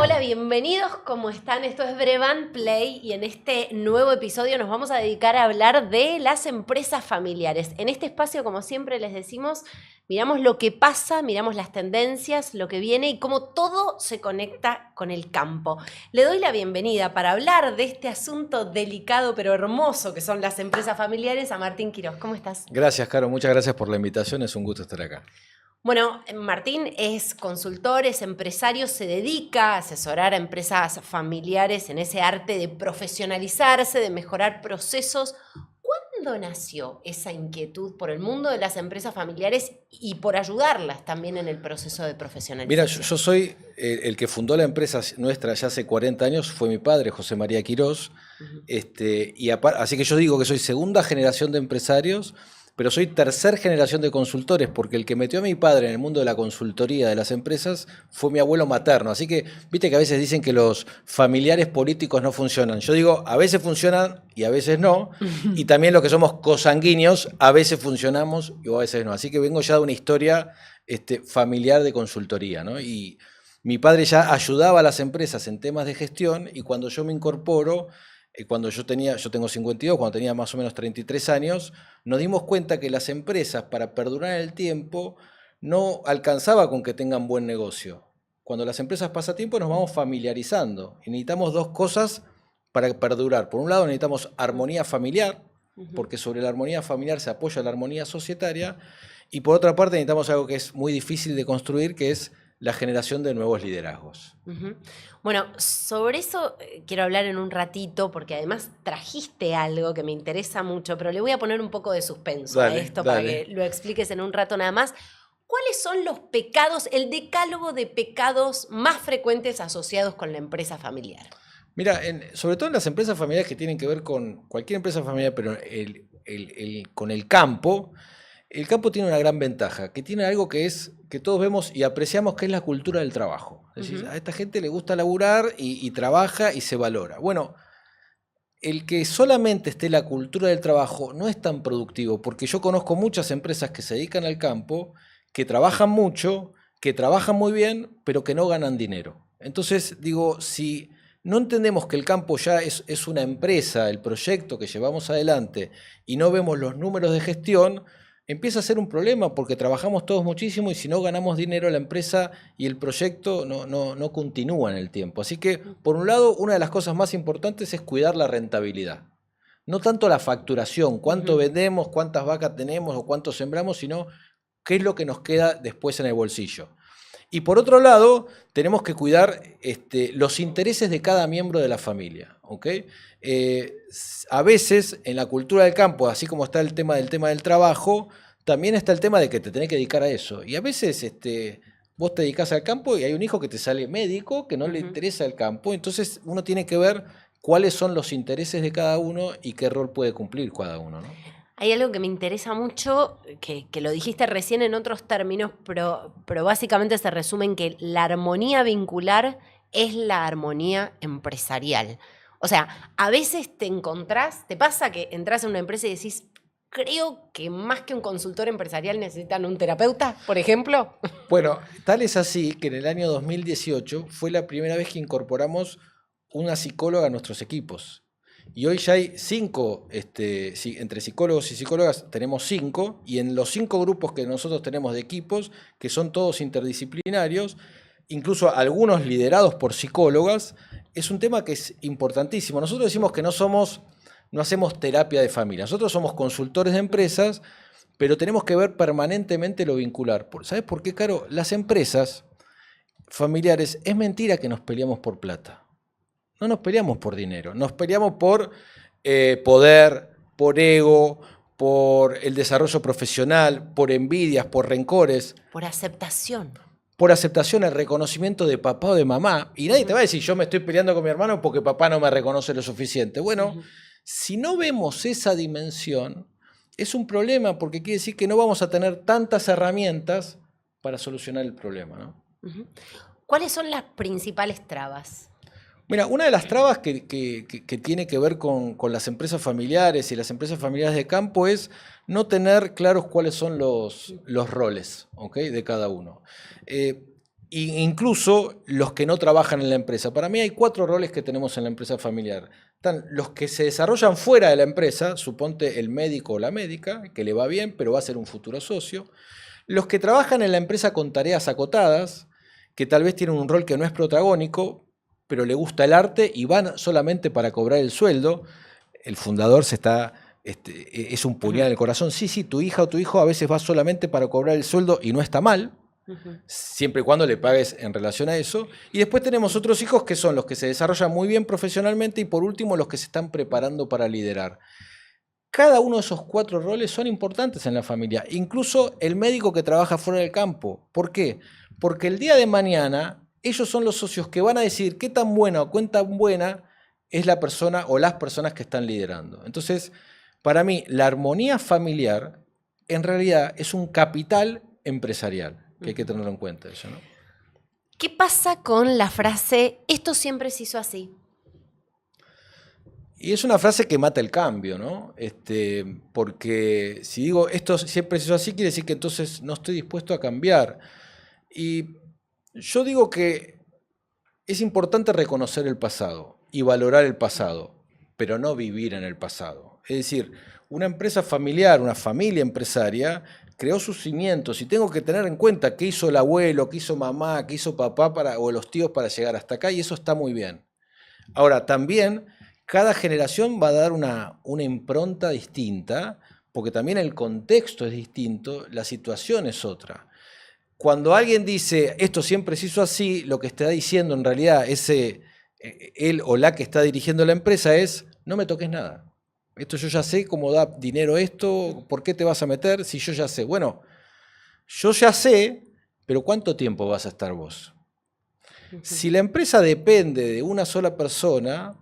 Hola, bienvenidos, ¿cómo están? Esto es Brevan Play y en este nuevo episodio nos vamos a dedicar a hablar de las empresas familiares. En este espacio, como siempre les decimos, miramos lo que pasa, miramos las tendencias, lo que viene y cómo todo se conecta con el campo. Le doy la bienvenida para hablar de este asunto delicado pero hermoso que son las empresas familiares a Martín Quirós. ¿Cómo estás? Gracias, Caro. Muchas gracias por la invitación. Es un gusto estar acá. Bueno, Martín es consultor, es empresario, se dedica a asesorar a empresas familiares en ese arte de profesionalizarse, de mejorar procesos. ¿Cuándo nació esa inquietud por el mundo de las empresas familiares y por ayudarlas también en el proceso de Mira, profesionalización? yo soy el que fundó la empresa nuestra ya hace 40 años, fue mi padre, José María Quirós. Ujú. Así que yo digo que soy segunda generación de empresarios, pero soy tercer generación de consultores, porque el que metió a mi padre en el mundo de la consultoría de las empresas fue mi abuelo materno. Así que, viste que a veces dicen que los familiares políticos no funcionan. Yo digo, a veces funcionan y a veces no. Y también los que somos cosanguíneos, a veces funcionamos y a veces no. Así que vengo ya de una historia familiar de consultoría, ¿no? Y mi padre ya ayudaba a las empresas en temas de gestión y cuando yo me incorporo, yo tengo 52, cuando tenía más o menos 33 años, nos dimos cuenta que las empresas para perdurar en el tiempo no alcanzaba con que tengan buen negocio. Cuando las empresas pasan tiempo nos vamos familiarizando y necesitamos dos cosas para perdurar. Por un lado necesitamos armonía familiar, porque sobre la armonía familiar se apoya la armonía societaria, y por otra parte necesitamos algo que es muy difícil de construir, que es la generación de nuevos liderazgos. Ujú. Bueno, sobre eso quiero hablar en un ratito porque además trajiste algo que me interesa mucho, pero le voy a poner un poco de suspenso a Dale, esto para que dale. lo expliques en un rato nada más. ¿Cuáles son los pecados, el decálogo de pecados más frecuentes asociados con la empresa familiar? Mira, sobre todo en las empresas familiares que tienen que ver con cualquier empresa familiar, pero con el campo tiene una gran ventaja, que tiene algo que todos vemos y apreciamos, que es la cultura del trabajo. Es decir, Ujú. a esta gente le gusta laburar y trabaja y se valora. Bueno, el que solamente esté la cultura del trabajo no es tan productivo, porque yo conozco muchas empresas que se dedican al campo, que trabajan mucho, que trabajan muy bien, pero que no ganan dinero. Entonces, digo, si no entendemos que el campo ya es una empresa, el proyecto que llevamos adelante, y no vemos los números de gestión, empieza a ser un problema porque trabajamos todos muchísimo y si no ganamos dinero, la empresa y el proyecto no continúan en el tiempo. Así que, por un lado, una de las cosas más importantes es cuidar la rentabilidad. No tanto la facturación, cuánto Ujú. vendemos, cuántas vacas tenemos o cuánto sembramos, sino qué es lo que nos queda después en el bolsillo. Y por otro lado, tenemos que cuidar los intereses de cada miembro de la familia. ¿Okay? A veces, en la cultura del campo, así como está el tema del trabajo, también está el tema de que te tenés que dedicar a eso. Y a veces vos te dedicás al campo y hay un hijo que te sale médico, que no le Ujú. interesa el campo. Entonces uno tiene que ver cuáles son los intereses de cada uno y qué rol puede cumplir cada uno, ¿no? Hay algo que me interesa mucho, que lo dijiste recién en otros términos, pero básicamente se resume en que la armonía vincular es la armonía empresarial. O sea, a veces te encontrás, te pasa que entras en una empresa y decís, creo que más que un consultor empresarial necesitan un terapeuta, por ejemplo. Bueno, tal es así que en el año 2018 fue la primera vez que incorporamos una psicóloga a nuestros equipos. Y hoy ya hay 5, entre psicólogos y psicólogas tenemos 5, y en los 5 grupos que nosotros tenemos de equipos, que son todos interdisciplinarios, incluso algunos liderados por psicólogas, es un tema que es importantísimo. Nosotros decimos que no hacemos terapia de familia, nosotros somos consultores de empresas, pero tenemos que ver permanentemente lo vincular. ¿Sabes por qué, Caro? Las empresas familiares, es mentira que nos peleamos por plata. No nos peleamos por dinero, nos peleamos por poder, por ego, por el desarrollo profesional, por envidias, por rencores, Por aceptación. por aceptación, el reconocimiento de papá o de mamá. Y nadie te va a decir, yo me estoy peleando con mi hermano porque papá no me reconoce lo suficiente. Bueno, Ujú. si no vemos esa dimensión, es un problema porque quiere decir que no vamos a tener tantas herramientas para solucionar el problema, ¿no? Ujú. ¿Cuáles son las principales trabas? Mira, una de las trabas que tiene que ver con las empresas familiares y las empresas familiares de campo es no tener claros cuáles son los roles, ¿ok?, de cada uno. incluso los que no trabajan en la empresa. Para mí hay 4 roles que tenemos en la empresa familiar. Están los que se desarrollan fuera de la empresa, suponte el médico o la médica, que le va bien, pero va a ser un futuro socio. Los que trabajan en la empresa con tareas acotadas, que tal vez tienen un rol que no es protagónico, pero le gusta el arte y van solamente para cobrar el sueldo. El fundador es un puñal en el corazón. Sí, tu hija o tu hijo a veces va solamente para cobrar el sueldo y no está mal, siempre y cuando le pagues en relación a eso. Y después tenemos otros hijos que son los que se desarrollan muy bien profesionalmente y por último los que se están preparando para liderar. Cada uno de esos 4 roles son importantes en la familia, incluso el médico que trabaja fuera del campo. ¿Por qué? Porque el día de mañana ellos son los socios que van a decir qué tan buena o cuán tan buena es la persona o las personas que están liderando. Entonces, para mí, la armonía familiar en realidad es un capital empresarial, que hay que tenerlo en cuenta eso, ¿no? ¿Qué pasa con la frase, esto siempre se hizo así? Y es una frase que mata el cambio, ¿no? Porque si digo esto siempre se hizo así, quiere decir que entonces no estoy dispuesto a cambiar. Y yo digo que es importante reconocer el pasado y valorar el pasado, pero no vivir en el pasado. Es decir, una empresa familiar, una familia empresaria, creó sus cimientos y tengo que tener en cuenta qué hizo el abuelo, qué hizo mamá, qué hizo papá o los tíos para llegar hasta acá, y eso está muy bien. Ahora, también cada generación va a dar una impronta distinta, porque también el contexto es distinto, la situación es otra. Cuando alguien dice, esto siempre se hizo así, lo que está diciendo en realidad él o la que está dirigiendo la empresa es, no me toques nada. Esto yo ya sé cómo da dinero esto, ¿por qué te vas a meter si yo ya sé? Bueno, yo ya sé, pero ¿cuánto tiempo vas a estar vos? Si la empresa depende de una sola persona,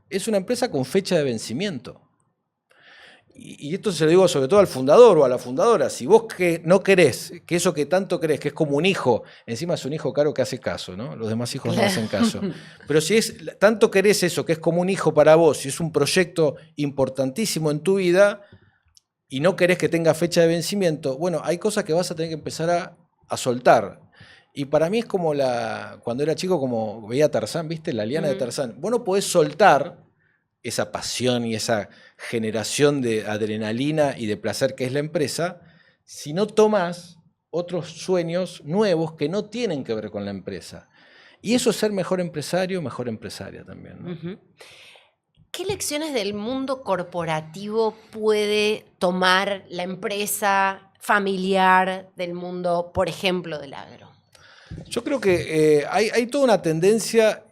es una empresa con fecha de vencimiento. Y esto se lo digo sobre todo al fundador o a la fundadora. Si vos que no querés, que eso que tanto querés, que es como un hijo, encima es un hijo caro que hace caso, ¿no? Los demás hijos no hacen caso. Pero si tanto querés eso, que es como un hijo para vos, y es un proyecto importantísimo en tu vida, y no querés que tenga fecha de vencimiento, bueno, hay cosas que vas a tener que empezar a soltar. Y para mí es como cuando era chico, como veía Tarzán, ¿viste? La liana de Tarzán. Vos no podés soltar esa pasión y esa generación de adrenalina y de placer que es la empresa, si no tomás otros sueños nuevos que no tienen que ver con la empresa. Y eso es ser mejor empresario, mejor empresaria también, ¿no? ¿Qué lecciones del mundo corporativo puede tomar la empresa familiar del mundo, por ejemplo, del agro? Yo creo que hay toda una tendencia.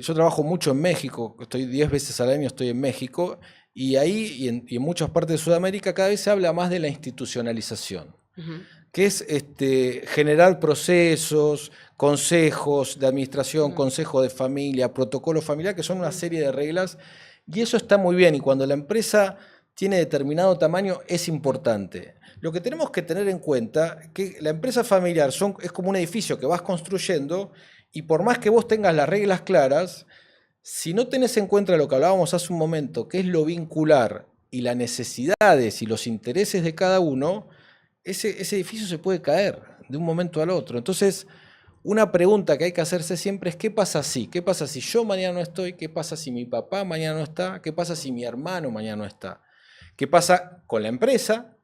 Yo trabajo mucho en México, estoy 10 veces al año estoy en México, y ahí y en muchas partes de Sudamérica cada vez se habla más de la institucionalización, que es generar procesos, consejos de administración, consejos de familia, protocolos familiares, que son una serie de reglas, y eso está muy bien, y cuando la empresa tiene determinado tamaño es importante. Lo que tenemos que tener en cuenta es que la empresa familiar es como un edificio que vas construyendo, y por más que vos tengas las reglas claras, si no tenés en cuenta lo que hablábamos hace un momento, que es lo vincular y las necesidades y los intereses de cada uno, ese edificio se puede caer de un momento al otro. Entonces, una pregunta que hay que hacerse siempre es ¿qué pasa si? ¿Qué pasa si yo mañana no estoy? ¿Qué pasa si mi papá mañana no está? ¿Qué pasa si mi hermano mañana no está? ¿Qué pasa con la empresa?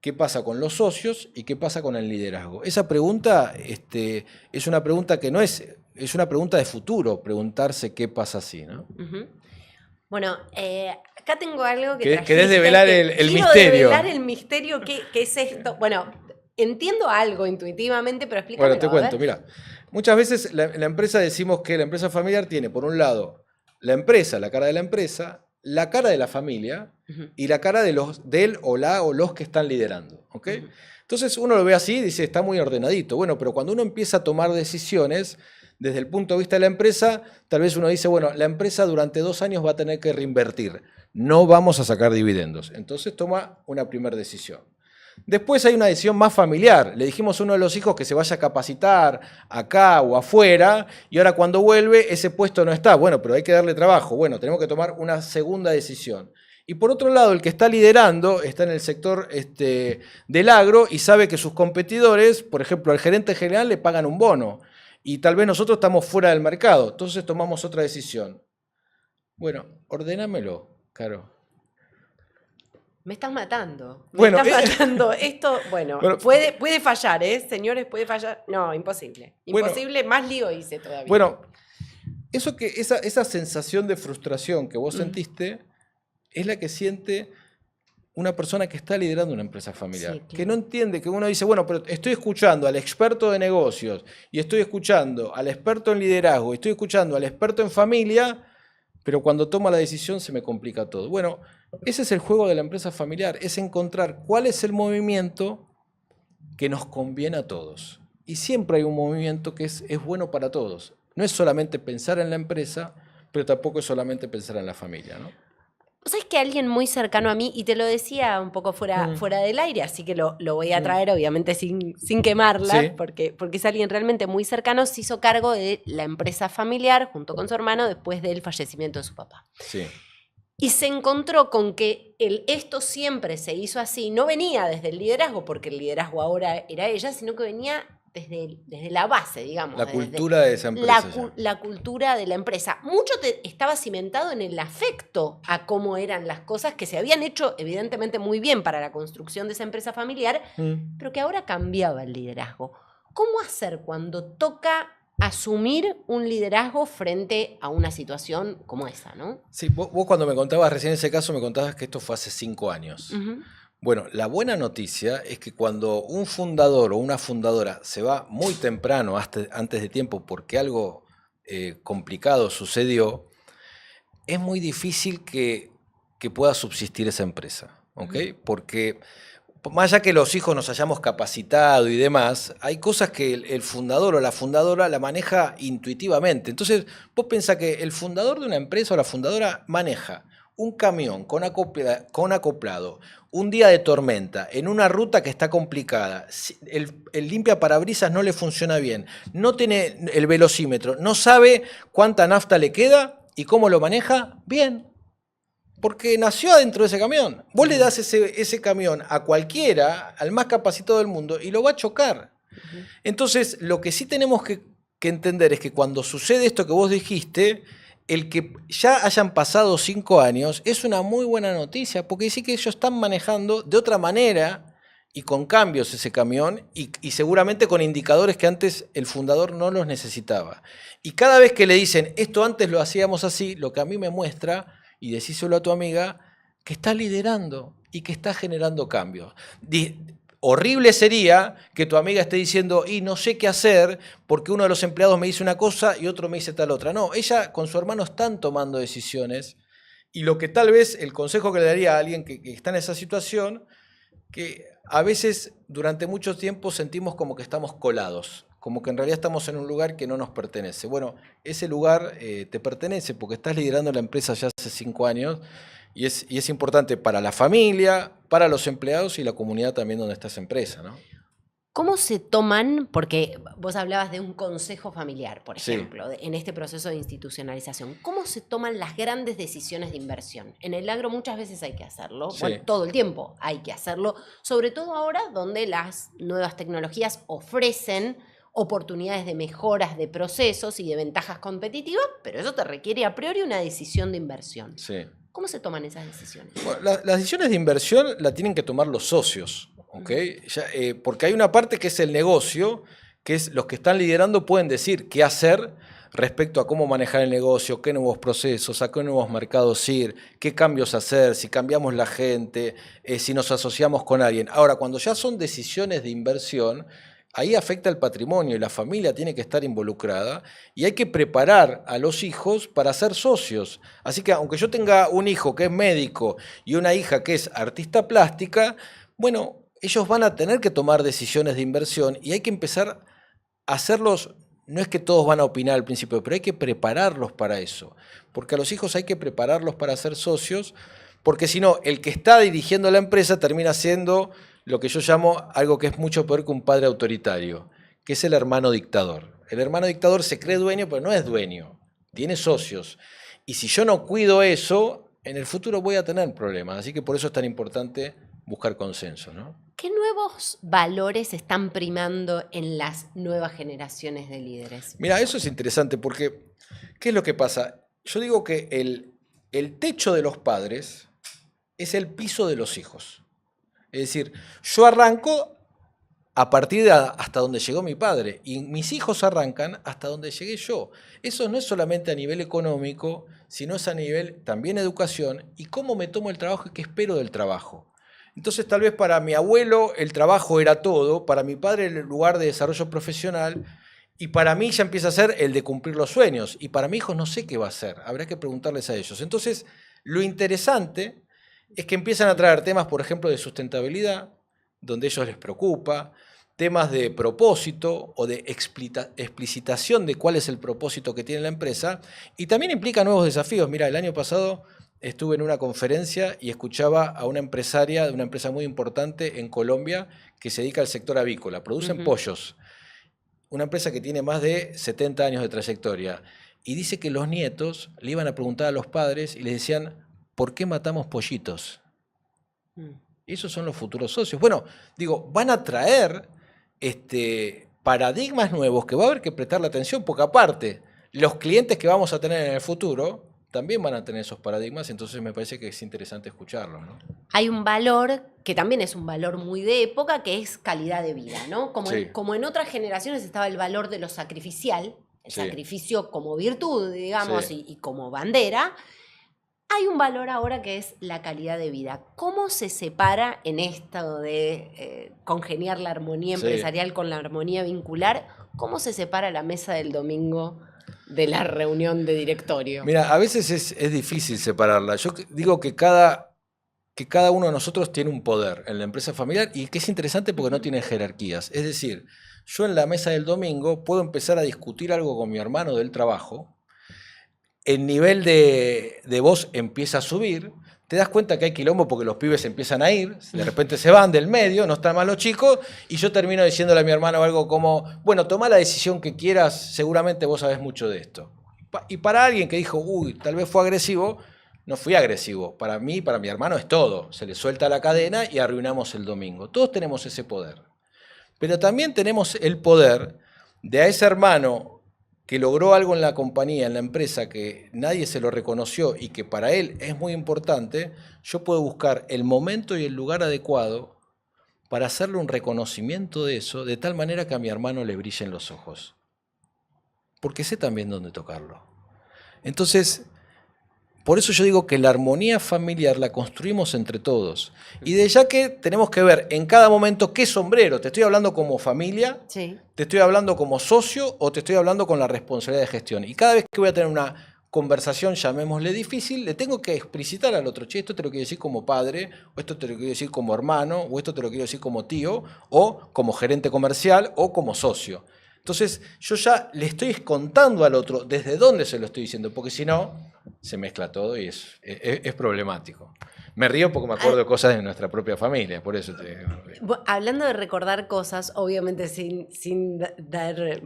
¿Qué pasa con los socios y qué pasa con el liderazgo? Esa pregunta es una pregunta que no es una pregunta de futuro, preguntarse qué pasa así, ¿no? Bueno, acá tengo algo que trajiste. ¿Querés develar el misterio? Quiero develar el misterio, ¿qué es esto? Bueno, entiendo algo intuitivamente, pero explícamelo. Bueno, te cuento, mira. Muchas veces la empresa decimos que la empresa familiar tiene, por un lado, la empresa, la cara de la empresa, la cara de la familia y la cara de él o los que están liderando. ¿Okay? Entonces uno lo ve así y dice, está muy ordenadito. Bueno, pero cuando uno empieza a tomar decisiones, desde el punto de vista de la empresa, tal vez uno dice, bueno, la empresa durante 2 años va a tener que reinvertir. No vamos a sacar dividendos. Entonces toma una primera decisión. Después hay una decisión más familiar. Le dijimos a uno de los hijos que se vaya a capacitar acá o afuera, y ahora cuando vuelve ese puesto no está. Bueno, pero hay que darle trabajo. Bueno, tenemos que tomar una segunda decisión. Y por otro lado, el que está liderando está en el sector del agro y sabe que sus competidores, por ejemplo, al gerente general le pagan un bono. Y tal vez nosotros estamos fuera del mercado, entonces tomamos otra decisión. Bueno, ordénamelo, Caro. Me estás matando. Bueno, estás matando. Esto, bueno, puede fallar, ¿eh? Señores, puede fallar. No, imposible. Imposible, más lío hice todavía. Bueno, esa sensación de frustración que vos sentiste es la que siente una persona que está liderando una empresa familiar. Sí, claro. Que no entiende, que uno dice, bueno, pero estoy escuchando al experto de negocios, y estoy escuchando al experto en liderazgo, y estoy escuchando al experto en familia, pero cuando toma la decisión se me complica todo. Bueno, ese es el juego de la empresa familiar, es encontrar cuál es el movimiento que nos conviene a todos. Y siempre hay un movimiento que es bueno para todos. No es solamente pensar en la empresa, pero tampoco es solamente pensar en la familia, ¿no? ¿Sabes que alguien muy cercano a mí, y te lo decía un poco fuera del aire, así que lo voy a traer obviamente sin quemarla, sí, porque es alguien realmente muy cercano, se hizo cargo de la empresa familiar junto con su hermano después del fallecimiento de su papá. Sí. Y se encontró con que esto siempre se hizo así, no venía desde el liderazgo, porque el liderazgo ahora era ella, sino que venía desde la base, digamos. La cultura de esa empresa. La cultura de la empresa. Mucho estaba cimentado en el afecto a cómo eran las cosas que se habían hecho evidentemente muy bien para la construcción de esa empresa familiar, pero que ahora cambiaba el liderazgo. ¿Cómo hacer cuando toca asumir un liderazgo frente a una situación como esa, ¿no? Sí, vos cuando me contabas recién ese caso, me contabas que esto fue hace 5 años. Bueno, la buena noticia es que cuando un fundador o una fundadora se va muy temprano, antes de tiempo, porque algo complicado sucedió, es muy difícil que pueda subsistir esa empresa, ¿ok? Porque más allá que los hijos nos hayamos capacitado y demás, hay cosas que el fundador o la fundadora la maneja intuitivamente. Entonces, vos pensás que el fundador de una empresa o la fundadora maneja un camión con acoplado, un día de tormenta, en una ruta que está complicada, el limpiaparabrisas no le funciona bien, no tiene el velocímetro, no sabe cuánta nafta le queda y cómo lo maneja, bien. Porque nació adentro de ese camión. Vos le das ese camión a cualquiera, al más capacitado del mundo, y lo va a chocar. Entonces, lo que sí tenemos que entender es que cuando sucede esto que vos dijiste, el que ya hayan pasado 5 años es una muy buena noticia, porque dice que ellos están manejando de otra manera y con cambios ese camión y seguramente con indicadores que antes el fundador no los necesitaba. Y cada vez que le dicen, esto antes lo hacíamos así, lo que a mí me muestra, y decíselo a tu amiga, que está liderando y que está generando cambios. Horrible sería que tu amiga esté diciendo, y no sé qué hacer, porque uno de los empleados me dice una cosa y otro me dice tal otra. No, ella con su hermano están tomando decisiones, y lo que tal vez el consejo que le daría a alguien que está en esa situación, que a veces durante mucho tiempo sentimos como que estamos colados, como que en realidad estamos en un lugar que no nos pertenece. Bueno, ese lugar te pertenece porque estás liderando la empresa ya hace 5 años y es importante para la familia, para los empleados y la comunidad también donde está esa empresa, ¿no? ¿Cómo se toman, porque vos hablabas de un consejo familiar, por ejemplo, en este proceso de institucionalización, cómo se toman las grandes decisiones de inversión? En el agro muchas veces hay que hacerlo, bueno, todo el tiempo hay que hacerlo, sobre todo ahora donde las nuevas tecnologías ofrecen oportunidades de mejoras de procesos y de ventajas competitivas, pero eso te requiere a priori una decisión de inversión. Sí. ¿Cómo se toman esas decisiones? Bueno, las decisiones de inversión las tienen que tomar los socios, ¿ok? Porque hay una parte que es el negocio, que es los que están liderando pueden decir qué hacer respecto a cómo manejar el negocio, qué nuevos procesos, a qué nuevos mercados ir, qué cambios hacer, si cambiamos la gente, si nos asociamos con alguien. Ahora, cuando ya son decisiones de inversión, ahí afecta el patrimonio y la familia tiene que estar involucrada y hay que preparar a los hijos para ser socios. Así que aunque yo tenga un hijo que es médico y una hija que es artista plástica, bueno, ellos van a tener que tomar decisiones de inversión y hay que empezar a hacerlos. No es que todos van a opinar al principio, pero hay que prepararlos para eso. Porque a los hijos hay que prepararlos para ser socios, porque si no, el que está dirigiendo la empresa termina siendo lo que yo llamo algo que es mucho peor que un padre autoritario, que es el hermano dictador. El hermano dictador se cree dueño, pero no es dueño, tiene socios. Y si yo no cuido eso, en el futuro voy a tener problemas. Así que por eso es tan importante buscar consenso, ¿no? ¿Qué nuevos valores están primando en las nuevas generaciones de líderes? Mira, eso es interesante porque, ¿qué es lo que pasa? Yo digo que el techo de los padres es el piso de los hijos. Es decir, yo arranco a partir de hasta donde llegó mi padre y mis hijos arrancan hasta donde llegué yo. Eso no es solamente a nivel económico, sino es a nivel también educación y cómo me tomo el trabajo y qué espero del trabajo. Entonces tal vez para mi abuelo el trabajo era todo, para mi padre el lugar de desarrollo profesional y para mí ya empieza a ser el de cumplir los sueños y para mi hijo no sé qué va a ser, habrá que preguntarles a ellos. Entonces lo interesante es que empiezan a traer temas, por ejemplo, de sustentabilidad, donde a ellos les preocupa, temas de propósito o de explicitación de cuál es el propósito que tiene la empresa y también implica nuevos desafíos. Mira, el año pasado estuve en una conferencia y escuchaba a una empresaria de una empresa muy importante en Colombia que se dedica al sector avícola, producen pollos, una empresa que tiene más de 70 años de trayectoria y dice que los nietos le iban a preguntar a los padres y les decían, ¿por qué matamos pollitos? Esos son los futuros socios. Bueno, digo, van a traer paradigmas nuevos que va a haber que prestarle atención, porque aparte, los clientes que vamos a tener en el futuro también van a tener esos paradigmas, entonces me parece que es interesante escucharlos, ¿no? Hay un valor que también es un valor muy de época, que es calidad de vida, ¿no? Como, Sí. como en otras generaciones estaba el valor de lo sacrificial, el Sí. sacrificio como virtud, digamos, Sí. y como bandera. Hay un valor ahora que es la calidad de vida. ¿Cómo se separa en esto de congeniar la armonía Sí. empresarial con la armonía vincular? ¿Cómo se separa la mesa del domingo de la reunión de directorio? Mira, a veces es difícil separarla. Yo digo que cada uno de nosotros tiene un poder en la empresa familiar y que es interesante porque no tiene jerarquías. Es decir, yo en la mesa del domingo puedo empezar a discutir algo con mi hermano del trabajo, el nivel de voz empieza a subir, te das cuenta que hay quilombo porque los pibes empiezan a ir, de repente se van del medio, no están más los chicos, y yo termino diciéndole a mi hermano algo como, bueno, toma la decisión que quieras, seguramente vos sabés mucho de esto. Y para alguien que dijo, uy, tal vez fue agresivo, no fui agresivo. Para mí, para mi hermano es todo. Se le suelta la cadena y arruinamos el domingo. Todos tenemos ese poder. Pero también tenemos el poder de a ese hermano que logró algo en la compañía, en la empresa, que nadie se lo reconoció y que para él es muy importante, yo puedo buscar el momento y el lugar adecuado para hacerle un reconocimiento de eso, de tal manera que a mi hermano le brillen los ojos. Porque sé también dónde tocarlo. Entonces, por eso yo digo que la armonía familiar la construimos entre todos. Y de ya que tenemos que ver en cada momento qué sombrero, te estoy hablando como familia, Sí. te estoy hablando como socio o te estoy hablando con la responsabilidad de gestión. Y cada vez que voy a tener una conversación, llamémosle difícil, le tengo que explicitar al otro, che, esto te lo quiero decir como padre, o esto te lo quiero decir como hermano, o esto te lo quiero decir como tío, o como gerente comercial, o como socio. Entonces, yo ya le estoy contando al otro desde dónde se lo estoy diciendo, porque si no, se mezcla todo y es problemático. Me río porque me acuerdo de cosas de nuestra propia familia, por eso te... Hablando de recordar cosas, obviamente sin dar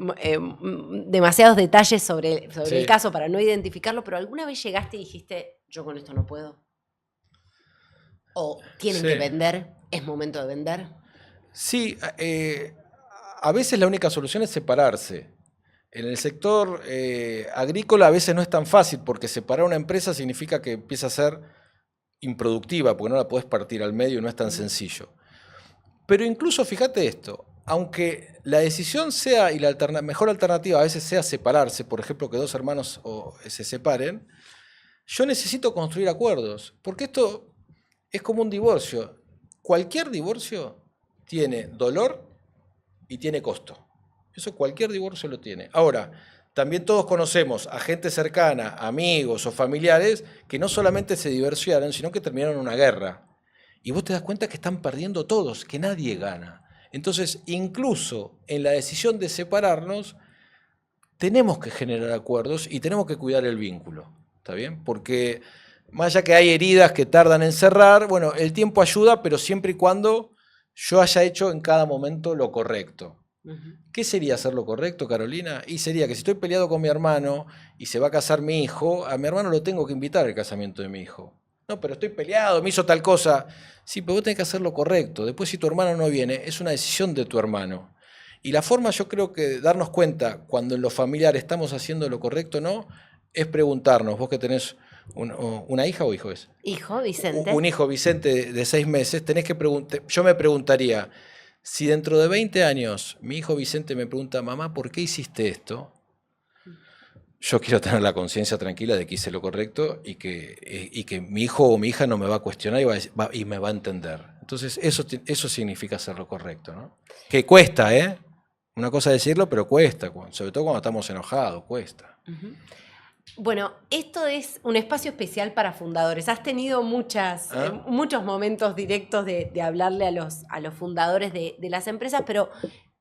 demasiados detalles sobre Sí. el caso para no identificarlo, pero ¿alguna vez llegaste y dijiste, yo con esto no puedo? ¿O tienen Sí. que vender? ¿Es momento de vender? Sí, a veces la única solución es separarse. En el sector agrícola a veces no es tan fácil porque separar una empresa significa que empieza a ser improductiva porque no la podés partir al medio y no es tan sencillo. Pero incluso fíjate esto, aunque la decisión sea y la mejor alternativa a veces sea separarse, por ejemplo que dos hermanos se separen, yo necesito construir acuerdos, porque esto es como un divorcio. Cualquier divorcio tiene dolor y tiene costo. Eso cualquier divorcio lo tiene. Ahora, también todos conocemos a gente cercana, amigos o familiares, que no solamente se divorciaron, sino que terminaron una guerra. Y vos te das cuenta que están perdiendo todos, que nadie gana. Entonces, incluso en la decisión de separarnos, tenemos que generar acuerdos y tenemos que cuidar el vínculo. ¿Está bien? Porque más allá que hay heridas que tardan en cerrar, bueno, el tiempo ayuda, pero siempre y cuando yo haya hecho en cada momento lo correcto. ¿Qué sería hacer lo correcto, Carolina? Y sería que si estoy peleado con mi hermano y se va a casar mi hijo, a mi hermano lo tengo que invitar al casamiento de mi hijo. No, pero estoy peleado, me hizo tal cosa. Sí, pero vos tenés que hacer lo correcto. Después, si tu hermano no viene, es una decisión de tu hermano. Y la forma, yo creo que de darnos cuenta cuando en lo familiar estamos haciendo lo correcto o no, es preguntarnos, vos que tenés una hija o hijo es. Hijo, Vicente. Un hijo, Vicente, de 6 meses, tenés que yo me preguntaría, si dentro de 20 años mi hijo Vicente me pregunta, mamá, ¿por qué hiciste esto? Yo quiero tener la conciencia tranquila de que hice lo correcto y que mi hijo o mi hija no me va a cuestionar y me va a entender. Entonces, eso significa hacer lo correcto, ¿no? Que cuesta, ¿eh? Una cosa es decirlo, pero cuesta, sobre todo cuando estamos enojados, cuesta. Uh-huh. Bueno, esto es un espacio especial para fundadores. Has tenido muchos momentos directos de hablarle a los fundadores de las empresas,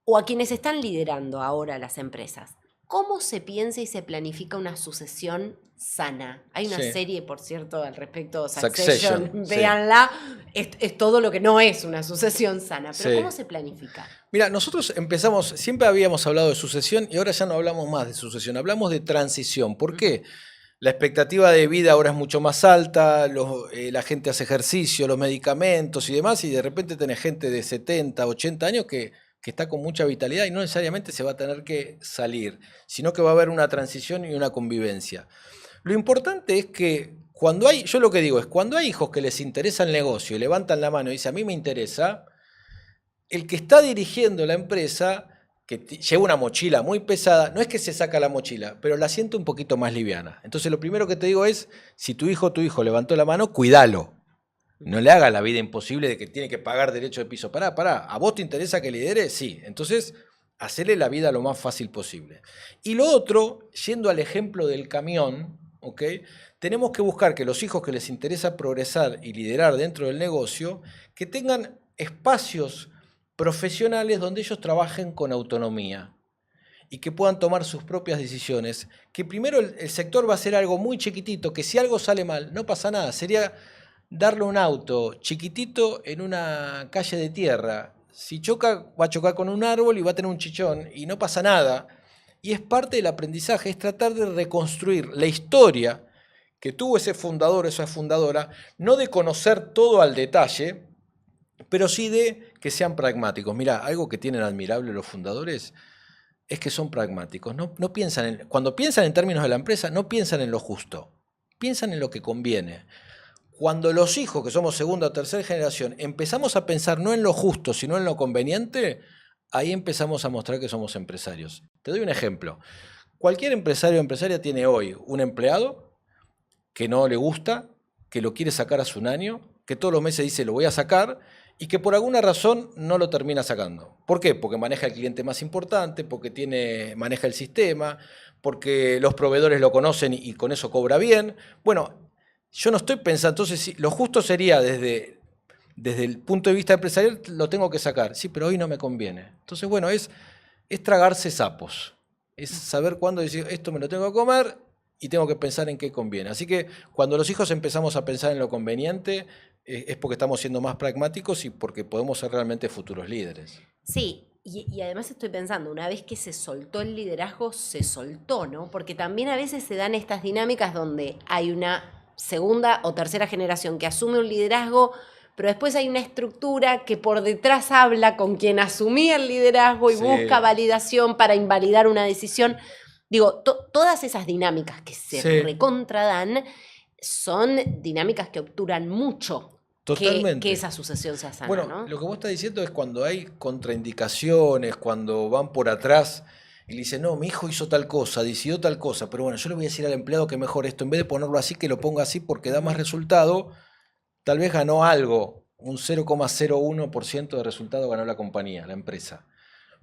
o a quienes están liderando ahora las empresas. ¿Cómo se piensa y se planifica una sucesión sana? Hay una serie, por cierto, al respecto, Succession. Véanla. Es todo lo que no es una sucesión sana. Pero ¿cómo se planifica? Mira, nosotros siempre habíamos hablado de sucesión y ahora ya no hablamos más de sucesión, hablamos de transición. ¿Por qué? La expectativa de vida ahora es mucho más alta, la gente hace ejercicio, los medicamentos y demás, y de repente tenés gente de 70, 80 años que está con mucha vitalidad y no necesariamente se va a tener que salir, sino que va a haber una transición y una convivencia. Lo importante es que yo lo que digo es, cuando hay hijos que les interesa el negocio y levantan la mano y dicen, a mí me interesa, el que está dirigiendo la empresa, que lleva una mochila muy pesada, no es que se saca la mochila, pero la siente un poquito más liviana. Entonces lo primero que te digo es, si tu hijo levantó la mano, cuídalo. No le hagas la vida imposible de que tiene que pagar derecho de piso. Pará, ¿a vos te interesa que lidere? Sí. Entonces, hacerle la vida lo más fácil posible. Y lo otro, yendo al ejemplo del camión, ¿ok? Tenemos que buscar que los hijos que les interesa progresar y liderar dentro del negocio, que tengan espacios profesionales donde ellos trabajen con autonomía y que puedan tomar sus propias decisiones. Que primero el sector va a ser algo muy chiquitito, que si algo sale mal, no pasa nada. Sería darle un auto chiquitito en una calle de tierra. Si choca, va a chocar con un árbol y va a tener un chichón y no pasa nada. Y es parte del aprendizaje, es tratar de reconstruir la historia que tuvo ese fundador, esa fundadora, no de conocer todo al detalle, pero sí de que sean pragmáticos. Mirá, algo que tienen admirable los fundadores es que son pragmáticos. No piensan cuando piensan en términos de la empresa, no piensan en lo justo, piensan en lo que conviene. Cuando los hijos, que somos segunda o tercera generación, empezamos a pensar no en lo justo, sino en lo conveniente, ahí empezamos a mostrar que somos empresarios. Te doy un ejemplo. Cualquier empresario o empresaria tiene hoy un empleado que no le gusta, que lo quiere sacar hace un año, que todos los meses dice lo voy a sacar y que por alguna razón no lo termina sacando. ¿Por qué? Porque maneja el cliente más importante, porque maneja el sistema, porque los proveedores lo conocen y con eso cobra bien. Bueno, yo no estoy pensando, entonces lo justo sería desde el punto de vista empresarial, lo tengo que sacar. Sí, pero hoy no me conviene. Entonces, bueno, es tragarse sapos. Es saber cuándo decir, esto me lo tengo que comer y tengo que pensar en qué conviene. Así que cuando los hijos empezamos a pensar en lo conveniente, es porque estamos siendo más pragmáticos y porque podemos ser realmente futuros líderes. Sí. Y además estoy pensando, una vez que se soltó el liderazgo, se soltó, ¿no? Porque también a veces se dan estas dinámicas donde hay una segunda o tercera generación que asume un liderazgo, pero después hay una estructura que por detrás habla con quien asumía el liderazgo y busca validación para invalidar una decisión. Digo, todas esas dinámicas que se recontradan son dinámicas que obturan mucho. Totalmente. Que esa sucesión sea sana, bueno, ¿no? Lo que vos estás diciendo es cuando hay contraindicaciones, cuando van por atrás y le dicen, no, mi hijo hizo tal cosa, decidió tal cosa, pero bueno, yo le voy a decir al empleado que mejor esto, en vez de ponerlo así, que lo ponga así porque da más resultado, tal vez ganó algo, un 0,01% de resultado ganó la compañía, la empresa.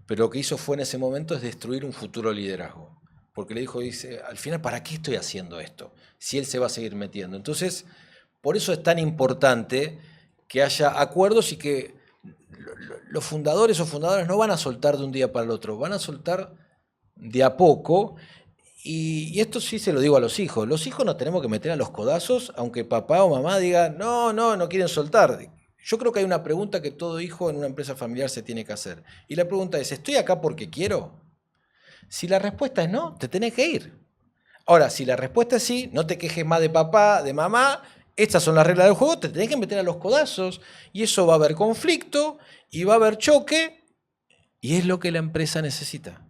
Pero lo que hizo fue en ese momento es destruir un futuro liderazgo. Porque le dice, al final, ¿para qué estoy haciendo esto? Si él se va a seguir metiendo. Entonces, por eso es tan importante que haya acuerdos y que los fundadores o fundadoras no van a soltar de un día para el otro, van a soltar de a poco. Y esto sí se lo digo a los hijos. Los hijos nos tenemos que meter a los codazos, aunque papá o mamá digan, no quieren soltar. Yo creo que hay una pregunta que todo hijo en una empresa familiar se tiene que hacer. Y la pregunta es, ¿estoy acá porque quiero? Si la respuesta es no, te tenés que ir. Ahora, si la respuesta es sí, no te quejes más de papá, de mamá, estas son las reglas del juego, te tenés que meter a los codazos y eso va a haber conflicto y va a haber choque y es lo que la empresa necesita.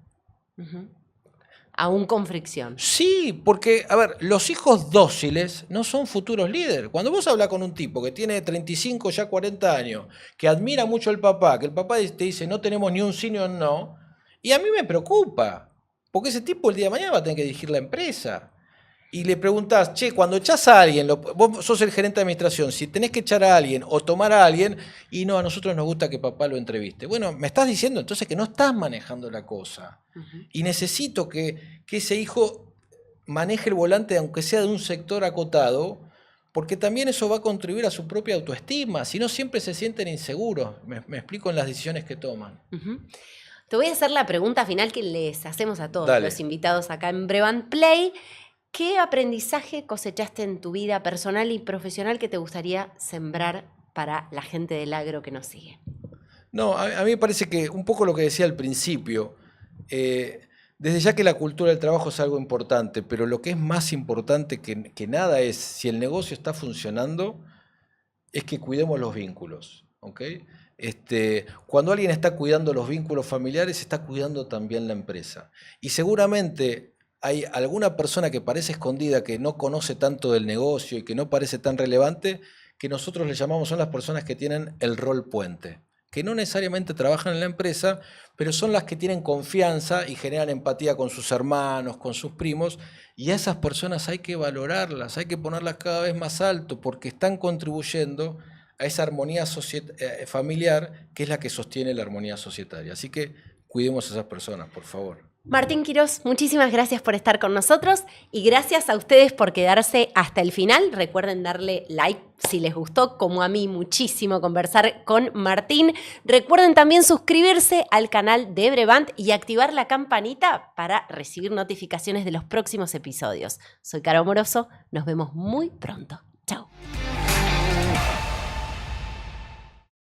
Aún con fricción. Sí, porque, a ver, los hijos dóciles no son futuros líderes. Cuando vos hablas con un tipo que tiene 35, ya 40 años, que admira mucho al papá, que el papá te dice no tenemos ni un sí ni un no, y a mí me preocupa, porque ese tipo el día de mañana va a tener que dirigir la empresa. Y le preguntás, che, cuando echás a alguien, vos sos el gerente de administración, si tenés que echar a alguien o tomar a alguien, y no, a nosotros nos gusta que papá lo entreviste. Bueno, me estás diciendo entonces que no estás manejando la cosa. Y necesito que ese hijo maneje el volante, aunque sea de un sector acotado, porque también eso va a contribuir a su propia autoestima. Si no, siempre se sienten inseguros. Me explico en las decisiones que toman. Te voy a hacer la pregunta final que les hacemos a todos Dale. los invitados acá en Brevant Play. ¿Qué aprendizaje cosechaste en tu vida personal y profesional que te gustaría sembrar para la gente del agro que nos sigue? No, a mí me parece que un poco lo que decía al principio, desde ya que la cultura del trabajo es algo importante, pero lo que es más importante que nada es, si el negocio está funcionando, es que cuidemos los vínculos, ¿ok? Cuando alguien está cuidando los vínculos familiares, está cuidando también la empresa. Y seguramente hay alguna persona que parece escondida, que no conoce tanto del negocio y que no parece tan relevante, que nosotros le llamamos, son las personas que tienen el rol puente, que no necesariamente trabajan en la empresa, pero son las que tienen confianza y generan empatía con sus hermanos, con sus primos, y a esas personas hay que valorarlas, hay que ponerlas cada vez más alto, porque están contribuyendo a esa armonía familiar, que es la que sostiene la armonía societaria. Así que cuidemos a esas personas, por favor. Martín Quirós, muchísimas gracias por estar con nosotros y gracias a ustedes por quedarse hasta el final. Recuerden darle like si les gustó, como a mí muchísimo conversar con Martín. Recuerden también suscribirse al canal de Brevant y activar la campanita para recibir notificaciones de los próximos episodios. Soy Caro Moroso, nos vemos muy pronto.